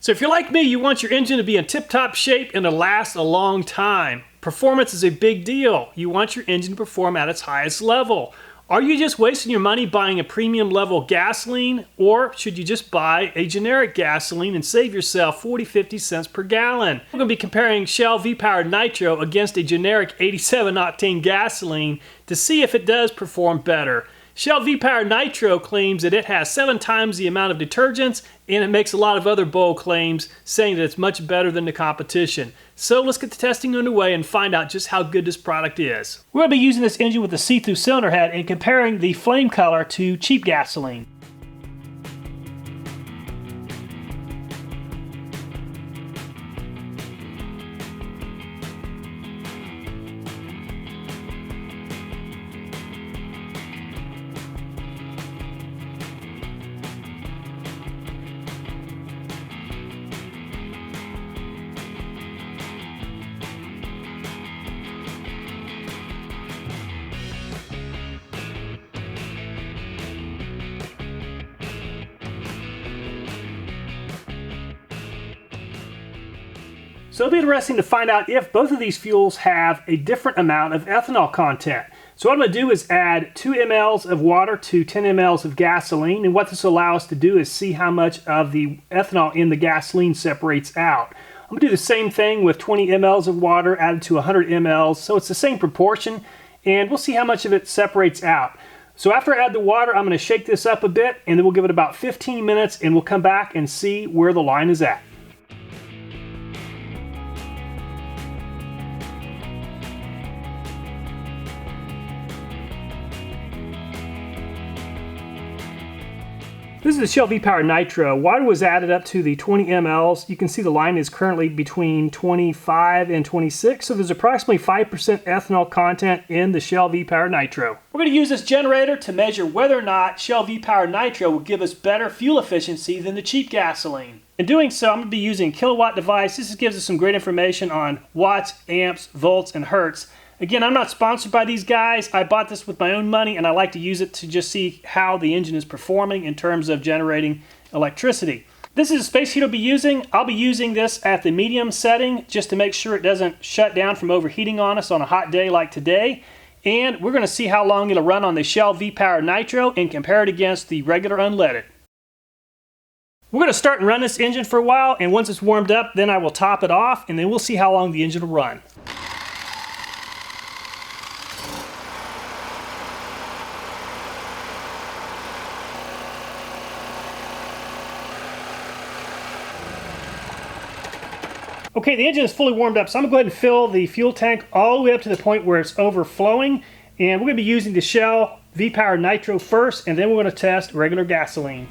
So if you're like me, you want your engine to be in tip-top shape and to last a long time. Performance is a big deal. You want your engine to perform at its highest level. Are you just wasting your money buying a premium level gasoline, or should you just buy a generic gasoline and save yourself 40-50 cents per gallon? We're going to be comparing Shell V-Power Nitro against a generic 87 octane gasoline to see if it does perform better. Shell V-Power Nitro claims that it has 7 times the amount of detergents, and it makes a lot of other bold claims saying that it's much better than the competition. So let's get the testing underway and find out just how good this product is. We're going to be using this engine with the see-through cylinder head and comparing the flame color to cheap gasoline. So it'll be interesting to find out if both of these fuels have a different amount of ethanol content. So what I'm going to do is add 2 mLs of water to 10 mLs of gasoline, and what this will allow us to do is see how much of the ethanol in the gasoline separates out. I'm going to do the same thing with 20 mLs of water added to 100 mLs, so it's the same proportion, and we'll see how much of it separates out. So after I add the water, I'm going to shake this up a bit, and then we'll give it about 15 minutes, and we'll come back and see where the line is at. This is the Shell V-Power Nitro. Water was added up to the 20 mLs. You can see the line is currently between 25 and 26, so there's approximately 5% ethanol content in the Shell V-Power Nitro. We're going to use this generator to measure whether or not Shell V-Power Nitro will give us better fuel efficiency than the cheap gasoline. In doing so, I'm going to be using a kilowatt device. This gives us some great information on watts, amps, volts, and hertz. Again, I'm not sponsored by these guys. I bought this with my own money, and I like to use it to just see how the engine is performing in terms of generating electricity. This is a space heater I'll be using. I'll be using this at the medium setting just to make sure it doesn't shut down from overheating on us on a hot day like today. And we're going to see how long it'll run on the Shell V-Power Nitro and compare it against the regular unleaded. We're going to start and run this engine for a while, and once it's warmed up, then I will top it off, and then we'll see how long the engine will run. Okay, the engine is fully warmed up, so I'm going to go ahead and fill the fuel tank all the way up to the point where it's overflowing. And we're going to be using the Shell V-Power Nitro first, and then we're going to test regular gasoline.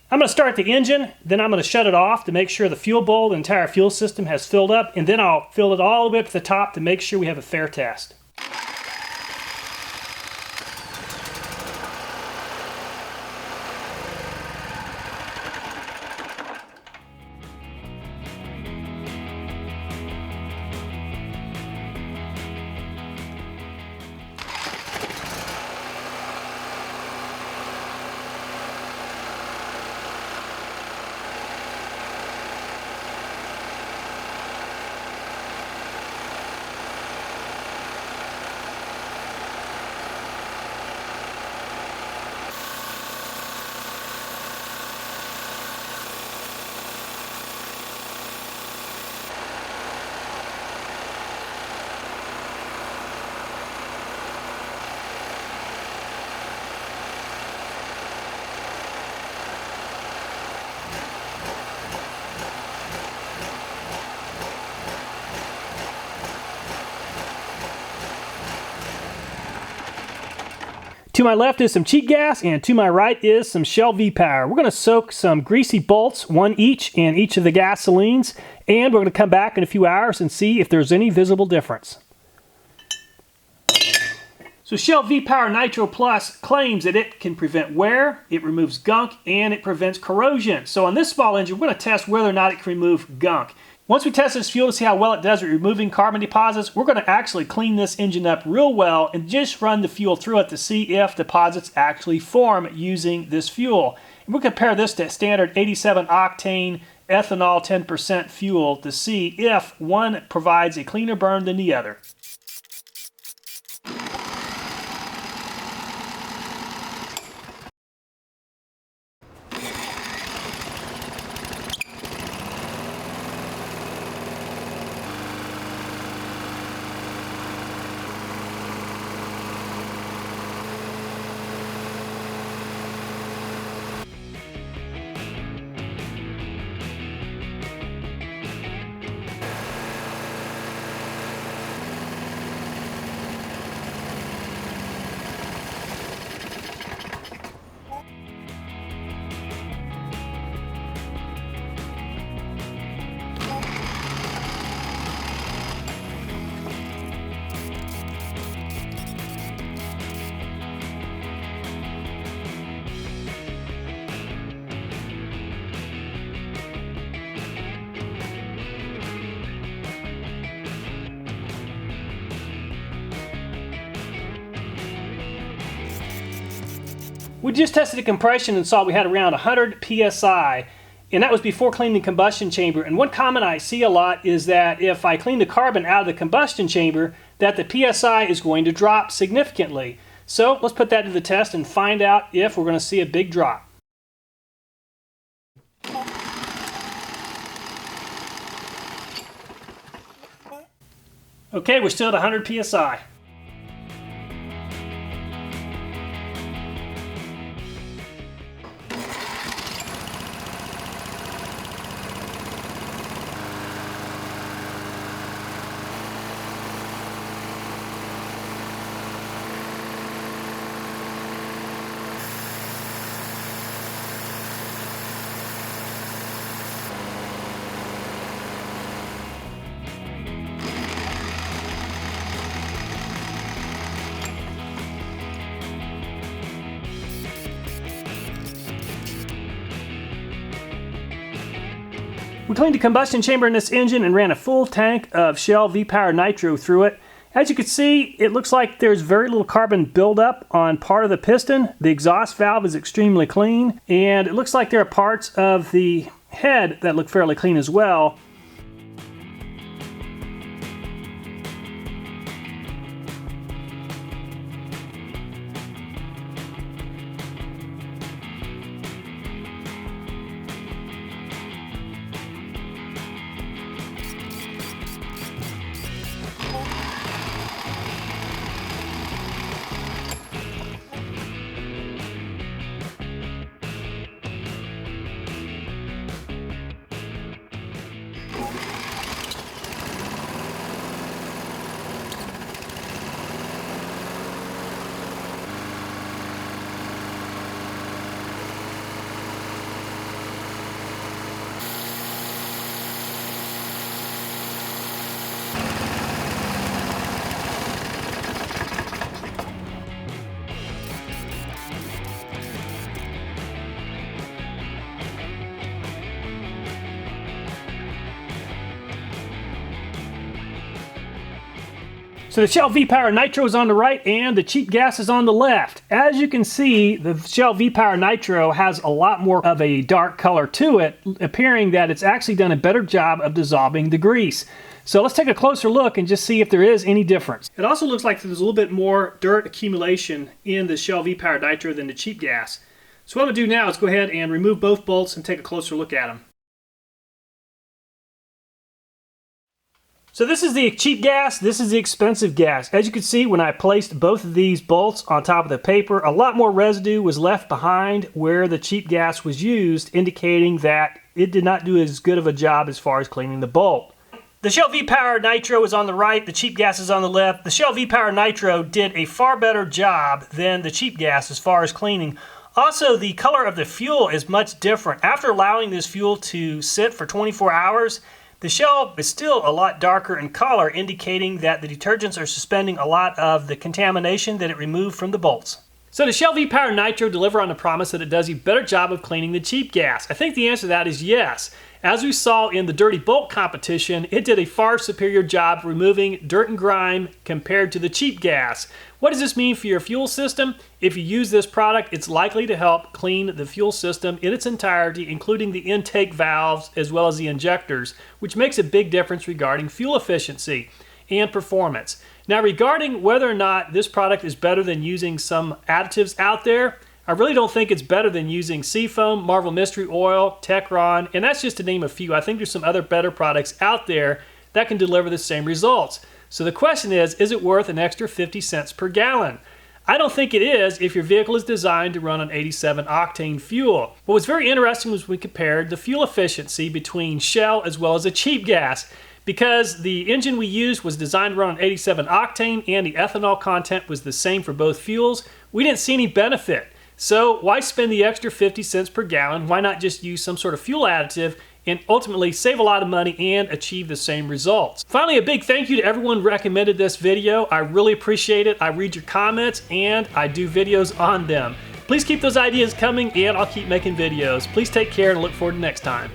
I'm going to start the engine, then I'm going to shut it off to make sure the fuel bowl, the entire fuel system has filled up, and then I'll fill it all the way up to the top to make sure we have a fair test. To my left is some cheap gas, and to my right is some Shell V-Power. We're going to soak some greasy bolts, one each, in each of the gasolines, and we're going to come back in a few hours and see if there's any visible difference. So Shell V-Power Nitro Plus claims that it can prevent wear, it removes gunk, and it prevents corrosion. So on this small engine, we're going to test whether or not it can remove gunk. Once we test this fuel to see how well it does at removing carbon deposits, we're going to actually clean this engine up real well and just run the fuel through it to see if deposits actually form using this fuel. And we'll compare this to standard 87 octane ethanol 10% fuel to see if one provides a cleaner burn than the other. We just tested the compression and saw we had around 100 psi, and that was before cleaning the combustion chamber. And one comment I see a lot is that if I clean the carbon out of the combustion chamber, that the psi is going to drop significantly. So let's put that to the test and find out if we're going to see a big drop. Okay, we're still at 100 psi. We cleaned the combustion chamber in this engine and ran a full tank of Shell V-Power Nitro through it. As you can see, it looks like there's very little carbon buildup on part of the piston. The exhaust valve is extremely clean, and it looks like there are parts of the head that look fairly clean as well. So the Shell V-Power Nitro is on the right and the cheap gas is on the left. As you can see, the Shell V-Power Nitro has a lot more of a dark color to it, appearing that it's actually done a better job of dissolving the grease. So let's take a closer look and just see if there is any difference. It also looks like there's a little bit more dirt accumulation in the Shell V-Power Nitro than the cheap gas. So what I'm going to do now is go ahead and remove both bolts and take a closer look at them. So this is the cheap gas, this is the expensive gas. As you can see, when I placed both of these bolts on top of the paper, a lot more residue was left behind where the cheap gas was used, indicating that it did not do as good of a job as far as cleaning the bolt. The Shell V-Power Nitro is on the right, the cheap gas is on the left. The Shell V-Power Nitro did a far better job than the cheap gas as far as cleaning. Also, the color of the fuel is much different. After allowing this fuel to sit for 24 hours, the Shell is still a lot darker in color, indicating that the detergents are suspending a lot of the contamination that it removed from the bolts. So does Shell V-Power Nitro deliver on the promise that it does a better job of cleaning than cheap gas? I think the answer to that is yes. As we saw in the dirty bulk competition, it did a far superior job removing dirt and grime compared to the cheap gas. What does this mean for your fuel system? If you use this product, it's likely to help clean the fuel system in its entirety, including the intake valves as well as the injectors, which makes a big difference regarding fuel efficiency and performance. Now, regarding whether or not this product is better than using some additives out there, I really don't think it's better than using Seafoam, Marvel Mystery Oil, Techron, and that's just to name a few. I think there's some other better products out there that can deliver the same results. So the question is it worth an extra 50 cents per gallon? I don't think it is if your vehicle is designed to run on 87 octane fuel. What was very interesting was we compared the fuel efficiency between Shell as well as a cheap gas. Because the engine we used was designed to run on 87 octane and the ethanol content was the same for both fuels, we didn't see any benefit. So why spend the extra 50 cents per gallon? Why not just use some sort of fuel additive and ultimately save a lot of money and achieve the same results? Finally, a big thank you to everyone who recommended this video. I really appreciate it. I read your comments and I do videos on them. Please keep those ideas coming and I'll keep making videos. Please take care and look forward to next time.